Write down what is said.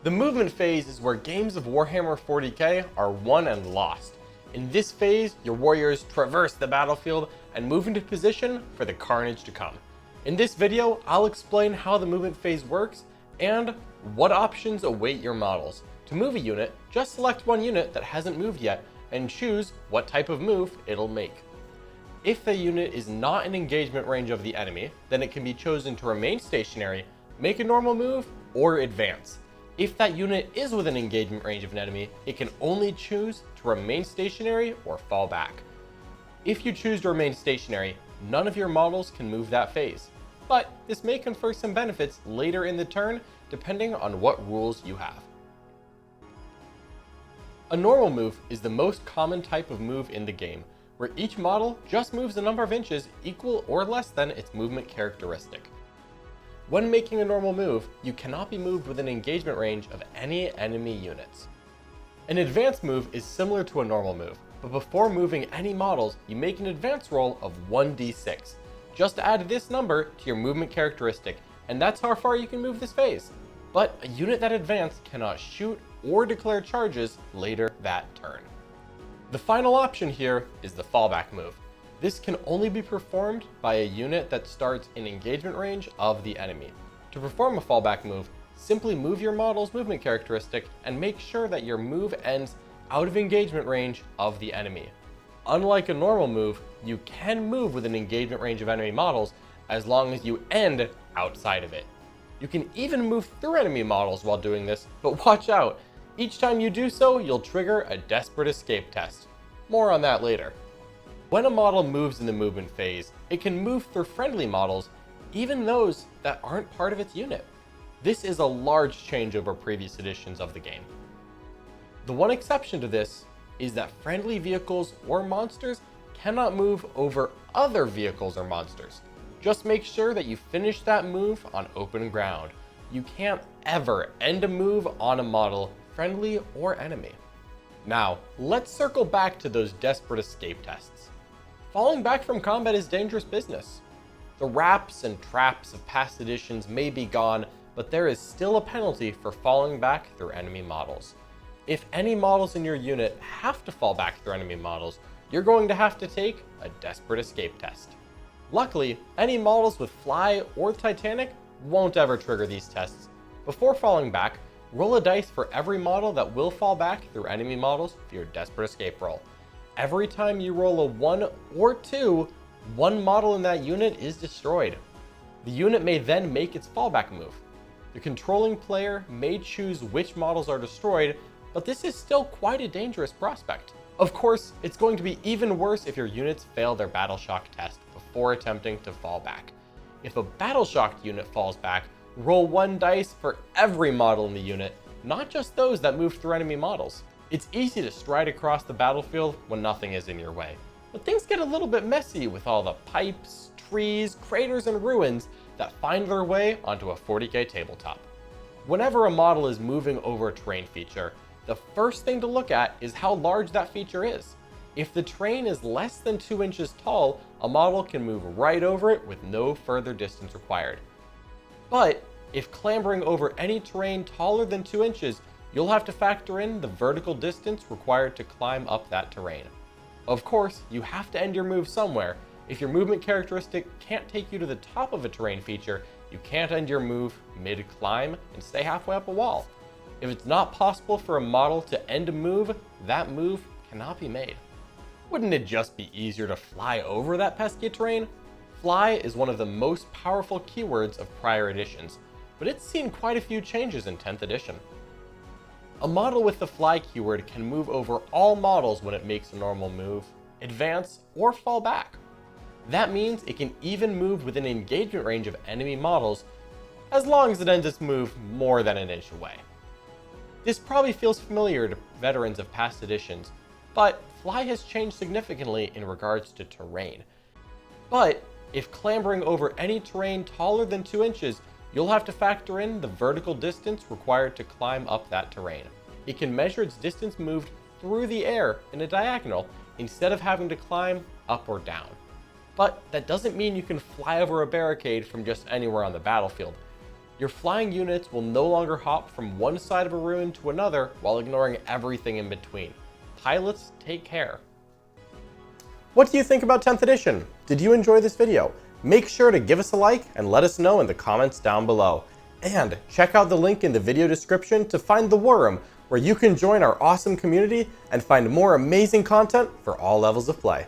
The movement phase is where games of Warhammer 40k are won and lost. In this phase, your warriors traverse the battlefield and move into position for the carnage to come. In this video, I'll explain how the movement phase works and what options await your models. To move a unit, just select one unit that hasn't moved yet and choose what type of move it'll make. If the unit is not in engagement range of the enemy, then it can be chosen to remain stationary, make a normal move, or advance. If that unit is within engagement range of an enemy, it can only choose to remain stationary or fall back. If you choose to remain stationary, none of your models can move that phase, but this may confer some benefits later in the turn depending on what rules you have. A normal move is the most common type of move in the game, where each model just moves a number of inches equal or less than its movement characteristic. When making a normal move, you cannot be moved within engagement range of any enemy units. An advance move is similar to a normal move, but before moving any models, you make an advance roll of 1d6. Just add this number to your movement characteristic, and that's how far you can move this phase. But a unit that advanced cannot shoot or declare charges later that turn. The final option here is the fallback move. This can only be performed by a unit that starts in engagement range of the enemy. To perform a fallback move, simply move your model's movement characteristic and make sure that your move ends out of engagement range of the enemy. Unlike a normal move, you can move within engagement range of enemy models as long as you end outside of it. You can even move through enemy models while doing this, but watch out. Each time you do so, you'll trigger a desperate escape test. More on that later. When a model moves in the movement phase, it can move through friendly models, even those that aren't part of its unit. This is a large change over previous editions of the game. The one exception to this is that friendly vehicles or monsters cannot move over other vehicles or monsters. Just make sure that you finish that move on open ground. You can't ever end a move on a model, friendly or enemy. Now, let's circle back to those desperate escape tests. Falling back from combat is dangerous business. The wraps and traps of past editions may be gone, but there is still a penalty for falling back through enemy models. If any models in your unit have to fall back through enemy models, you're going to have to take a desperate escape test. Luckily, any models with Fly or Titanic won't ever trigger these tests. Before falling back, roll a dice for every model that will fall back through enemy models for your desperate escape roll. Every time you roll a 1 or 2, one model in that unit is destroyed. The unit may then make its fallback move. The controlling player may choose which models are destroyed, but this is still quite a dangerous prospect. Of course, it's going to be even worse if your units fail their battle shock test before attempting to fall back. If a battle shocked unit falls back, roll 1 dice for every model in the unit, not just those that move through enemy models. It's easy to stride across the battlefield when nothing is in your way, but things get a little bit messy with all the pipes, trees, craters, and ruins that find their way onto a 40k tabletop. Whenever a model is moving over a terrain feature, the first thing to look at is how large that feature is. If the terrain is less than 2 inches tall, a model can move right over it with no further distance required. But if clambering over any terrain taller than 2 inches, you'll have to factor in the vertical distance required to climb up that terrain. Of course, you have to end your move somewhere. If your movement characteristic can't take you to the top of a terrain feature, you can't end your move mid-climb and stay halfway up a wall. If it's not possible for a model to end a move, that move cannot be made. Wouldn't it just be easier to fly over that pesky terrain? Fly is one of the most powerful keywords of prior editions, but it's seen quite a few changes in 10th edition. A model with the fly keyword can move over all models when it makes a normal move, advance, or fall back. That means it can even move within engagement range of enemy models, as long as it ends its move more than an inch away. This probably feels familiar to veterans of past editions, but fly has changed significantly in regards to terrain. But if clambering over any terrain taller than 2 inches, you'll have to factor in the vertical distance required to climb up that terrain. It can measure its distance moved through the air in a diagonal instead of having to climb up or down. But that doesn't mean you can fly over a barricade from just anywhere on the battlefield. Your flying units will no longer hop from one side of a ruin to another while ignoring everything in between. Pilots, take care. What do you think about 10th edition? Did you enjoy this video? Make sure to give us a like and let us know in the comments down below. And check out the link in the video description to find the War Room, where you can join our awesome community and find more amazing content for all levels of play.